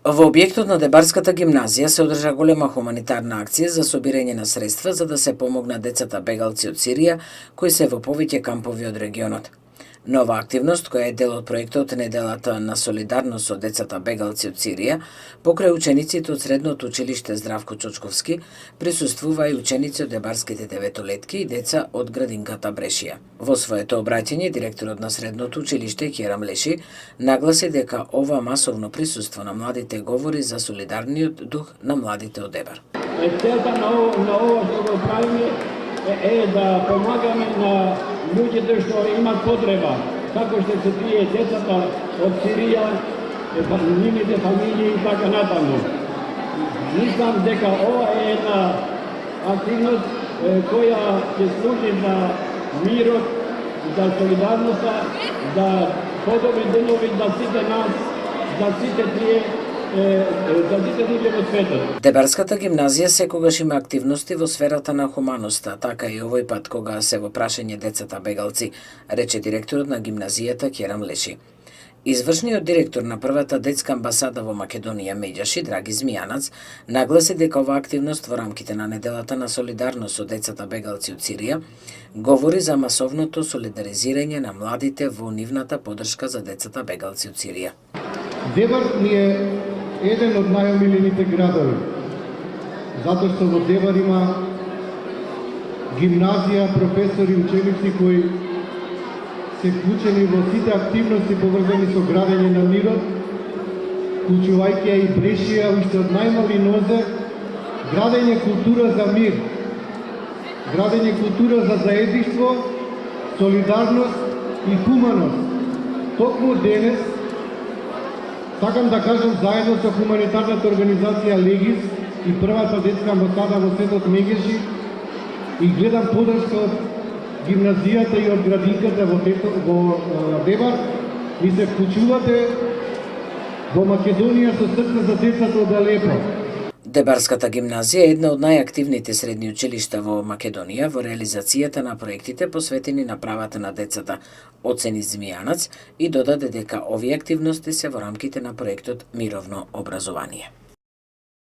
Во објектот на Дебарската гимназија се одржа голема хуманитарна акција за собирање на средства за да се помогнат децата бегалци од Сирија кои се во повеќе кампови од регионот. Нова активност, која е дел од проектот Неделата на солидарност со децата бегалци од Сирија, покрај учениците од Средното училиште Здравко Чочковски, присуствува и ученици од Дебарските деветолетки и деца од градинката Брешија. Во своето обраќање, директорот на Средното училиште Керам Леши нагласи дека ова масовно присуство на младите говори за солидарниот дух на младите од Дебар. Целта на ова што го правиме е да помагаме на луѓето што имат потреба, како што се тие децата од Сирија, нивните фамилии и така натаму. Мислам дека ова е една активност која ќе служи за мирот, за солидарноста, за подобри денови за сите нас, за сите тие Дебарската гимназија секогаш има активности во сферата на хуманоста, така и овој пат кога се во прашање децата бегалци, рече директорот на гимназијата Керам Леши. Извршниот директор на првата детска амбасада во Македонија Меѓаши, Драги Змијанац, нагласи дека ова активност во рамките на Неделата на солидарност со децата бегалци од Сирија говори за масовното солидаризирање на младите во нивната поддршка за децата бегалци од Сирија. Дебар ни е еден од најомилените градови, затоа што во Дебар има гимназија, професори, ученици кои се вклучени во сите активности поврзани со градење на мирот, вклучувајќи ја и Брешија уште од најмали нозе, градење култура за мир, градење култура за заедништво, солидарност и хуманост. Токму денес сакам да кажам заедно со хуманитарната организација Легис и првата детска амбасада во светот Меѓаши и гледам поддршка од гимназијата и од градинката во Дебар, ми се вклучувате во Македонија со срце за децата од Алепо. Дебарската гимназија е една од најактивните средни училишта во Македонија во реализацијата на проектите посветени на правата на децата, оцени Змијанац и додаде дека овие активности се во рамките на проектот Мировно образование.